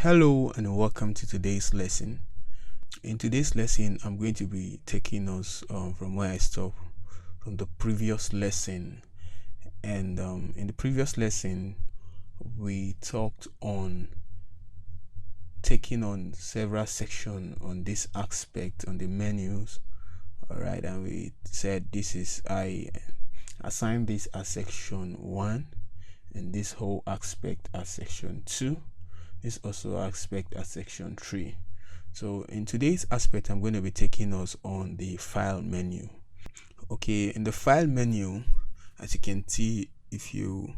Hello and welcome to today's lesson. In today's lesson, I'm going to be taking us from where I stopped from the previous lesson. And in the previous lesson, we talked on taking on several sections on this aspect on the menus. All right, and we said I assigned this as section 1 and this whole aspect as section 2. This also aspect as section 3. So in today's aspect, I'm going to be taking us on the file menu. Okay, in the file menu, as you can see, if you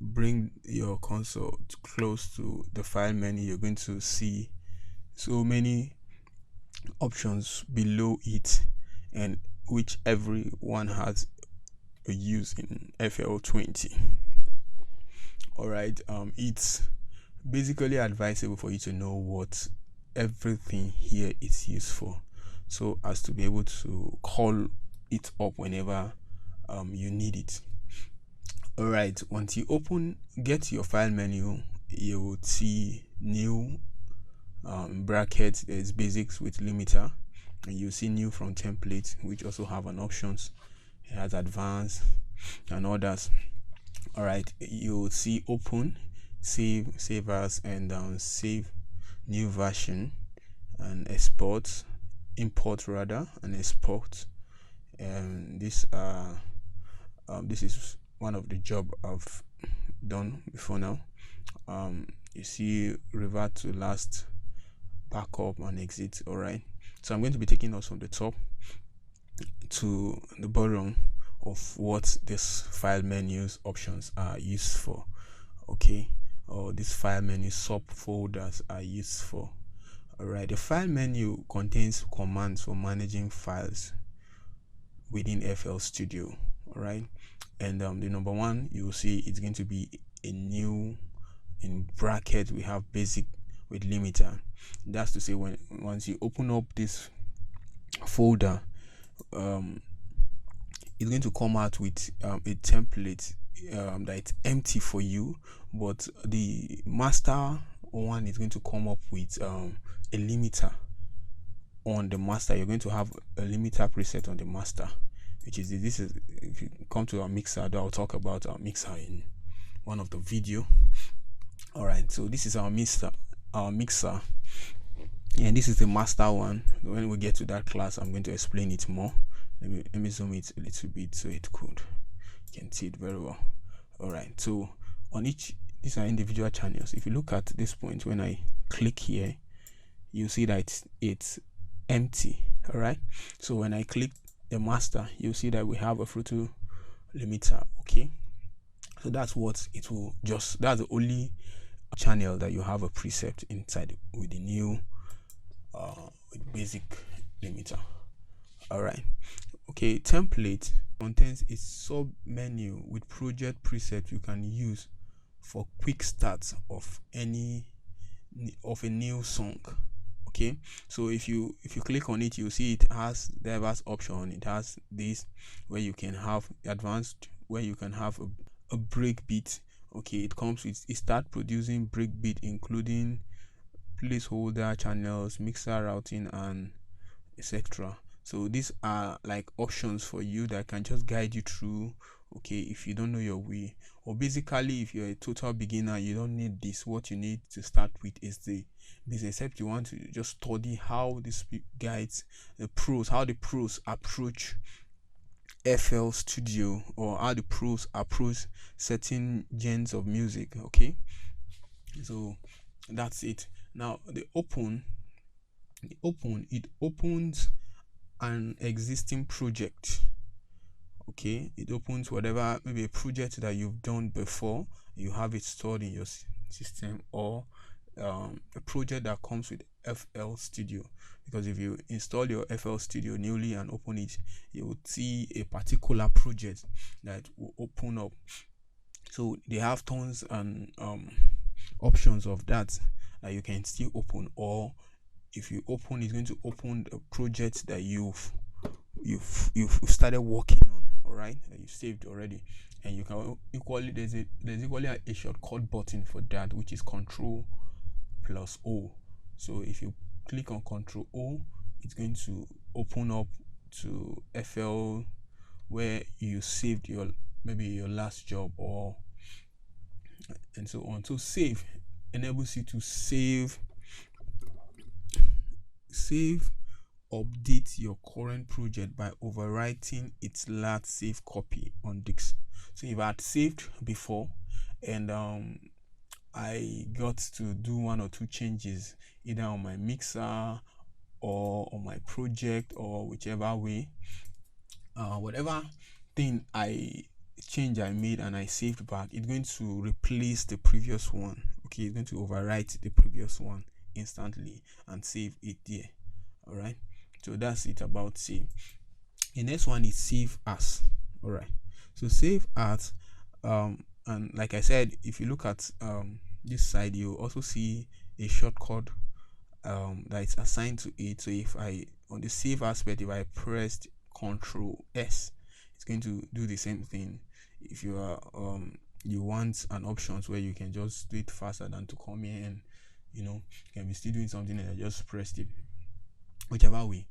bring your console close to the file menu, you're going to see so many options below it, and which every one has a use in FL20. All right, it's basically advisable for you to know what everything here is used for, so as to be able to call it up whenever you need it. All right, once you get to your file menu, you will see new brackets. There's basics with limiter, and you see new from template, which also have an options. It has advanced and others. All right, you'll see open, save as, and save new version, and export, import rather, and export. And this is one of the job I've done before now. You see revert to last, backup, and exit. All right, so I'm going to be taking us from the top to the bottom of what this file menus options are used for. Okay, or this file menu subfolders are used for. All right, the file menu contains commands for managing files within FL Studio. All right, and the number one, you will see it's going to be a new, in bracket we have basic with limiter. That's to say, once you open up this folder, it's going to come out with a template that's empty for you, but the master one is going to come up with a limiter on the master. You're going to have a limiter preset on the master, which is this is if you come to our mixer, I'll talk about our mixer in one of the video. All right, so this is our mixer, and this is the master one. When we get to that class, I'm going to explain it more. Let me zoom it a little bit so you can see it very well. All right, so on each, these are individual channels. If you look at this point, when I click here, you see that it's empty. All right, so when I click the master, you see that we have a photo limiter. Okay, so that's what it will just, that's the only channel that you have a preset inside with the new with basic limiter. All right, okay, template contains a sub menu with project preset you can use for quick start of a new song. Okay, so if you click on it, you see it has diverse option. It has this where you can have advanced, where you can have a breakbeat. Okay, it comes with, it start producing breakbeat, including placeholder channels, mixer routing, and etc. So these are like options for you that can just guide you through. Okay, if you don't know your way, or basically if you're a total beginner, you don't need this. What you need to start with is this, except you want to just study how this guides how the pros approach FL Studio, or how the pros approach certain genres of music. Okay, so that's it. Now it opens an existing project. Okay, it opens whatever, maybe a project that you've done before, you have it stored in your system, or a project that comes with FL Studio, because if you install your FL Studio newly and open it, you will see a particular project that will open up. So they have tons and options of that you can still open, or if you open, it's going to open a project that you've started working on. All right, that you saved already, and you can equally, there's equally a shortcut button for that, which is Control plus O. So if you click on Control O, it's going to open up to FL where you saved your maybe your last job or and so on. So save enables you to save, update your current project by overwriting its last save copy on disk. So if I had saved before and I got to do one or two changes either on my mixer or on my project or whichever way, whatever thing I made and I saved back, it's going to replace the previous one. Okay, it's going to overwrite the previous one instantly and save it there. All right, so that's it about save. The next one is save as. All right, so save as, and like I said, if you look at this side, you also see a shortcut that is assigned to it. So if I on the save aspect, if I pressed Control S, it's going to do the same thing. If you are you want an options where you can just do it faster than to come here and you can be still doing something and I just pressed it, whichever way.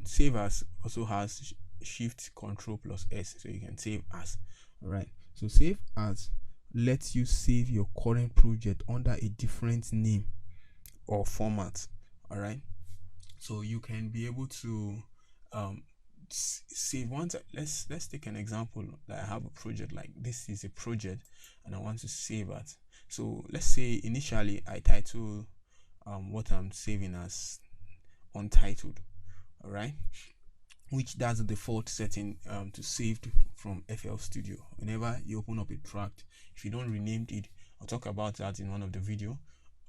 Save as also has Shift Control plus S, so you can save as. All right, so save as lets you save your current project under a different name or format. All right, so you can be able to save once. Let's take an example that I have a project like this is a project and I want to save it. So let's say initially I title what I'm saving as untitled. All right, which that's the default setting to save from FL Studio. Whenever you open up a track, if you don't rename it, I'll talk about that in one of the video.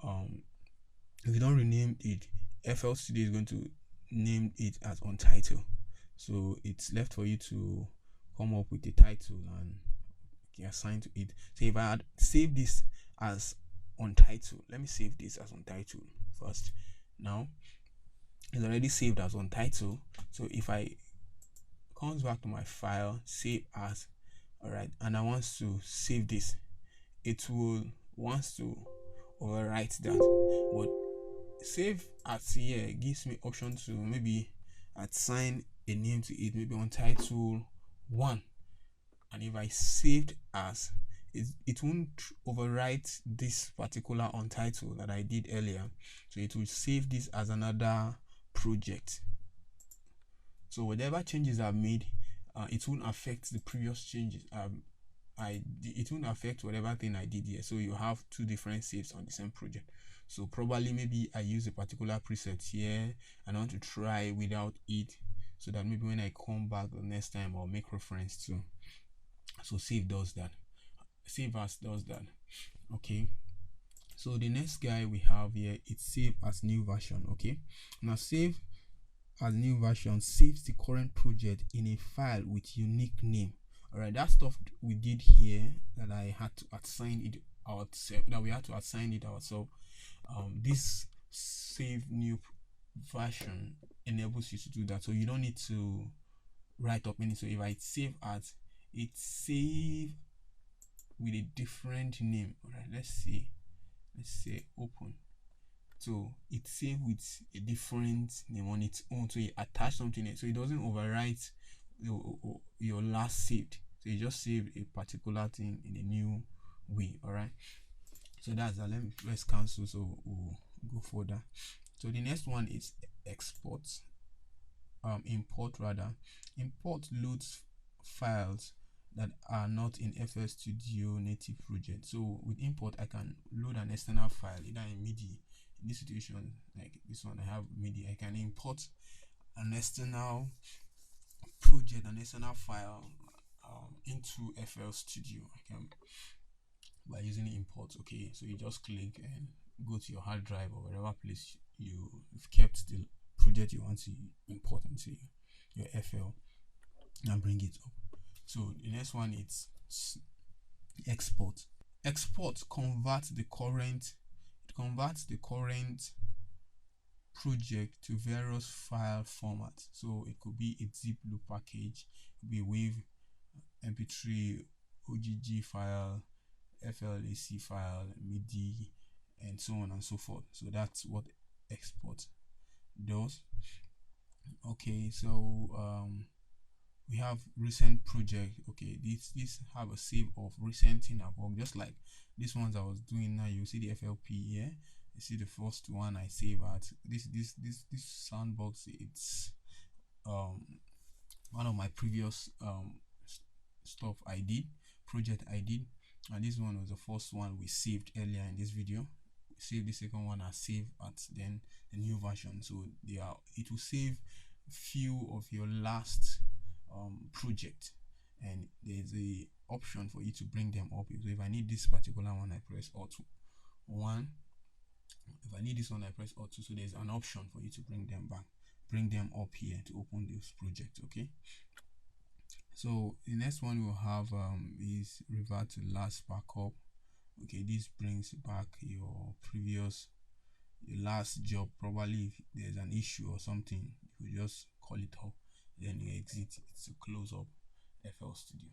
If you don't rename it, FL Studio is going to name it as untitled. So it's left for you to come up with a title and assign to it. So if I had saved this as untitled, let me save this as untitled first. Now it's already saved as untitled. So if I comes back to my file, save as, all right, and I want to save this, it will wants to overwrite that. But save as here gives me option to maybe assign a name to it, maybe untitled 1. And if I saved as, it won't overwrite this particular untitled that I did earlier, so it will save this as another project. So whatever changes I've made, it won't affect the previous changes. It won't affect whatever thing I did here. So you have two different saves on the same project. So probably maybe I use a particular preset here and I want to try without it, so that maybe when I come back the next time I'll make reference to. So save does that. Save as does that. Okay, so the next guy we have here, it's save as new version. Okay, now save as new version saves the current project in a file with unique name. All right, that stuff we did here that I had to assign it ourselves, that we had to assign it ourselves. This save new version enables you to do that, so you don't need to write up any. So if I save as, it save with a different name. All right, let's say open. So it saved with a different name on its own, so you attach something in it, so it doesn't overwrite your last saved. So you just saved a particular thing in a new way. All right, so that's that. Let's cancel, so we'll go further. So the next one is export. Import loads files that are not in FL Studio native project. So with import, I can load an external file either in MIDI. In this situation, like this one, I have MIDI. I can import an external project, an external file into FL Studio. I can by using import. Okay, so you just click and go to your hard drive or whatever place you've kept the project you want to import into your FL and bring it up. So the next one is export. Export converts the current project to various file formats. So it could be a zip loop package, it could be a WAV, MP3, OGG file, FLAC file, MIDI, and so on and so forth. So that's what export does. Okay, so we have recent project. Okay, this have a save of recent thing I've worked, just like this ones I was doing. Now you see the FLP here. You see the first one I save at this sandbox. It's one of my previous stuff I did, project I did, and this one was the first one we saved earlier in this video. We saved the second one as save at then the new version. So it will save few of your last project, and there's a option for you to bring them up. So if I need this particular one, I press Alt 1. If I need this one, I press Alt 2. So there's an option for you to bring them back, bring them up here to open this project. Okay, so the next one we'll have is revert to last backup. Okay, this brings back your last job. Probably if there's an issue or something, you just call it up, then you exit it to close up FL Studio.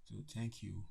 So thank you.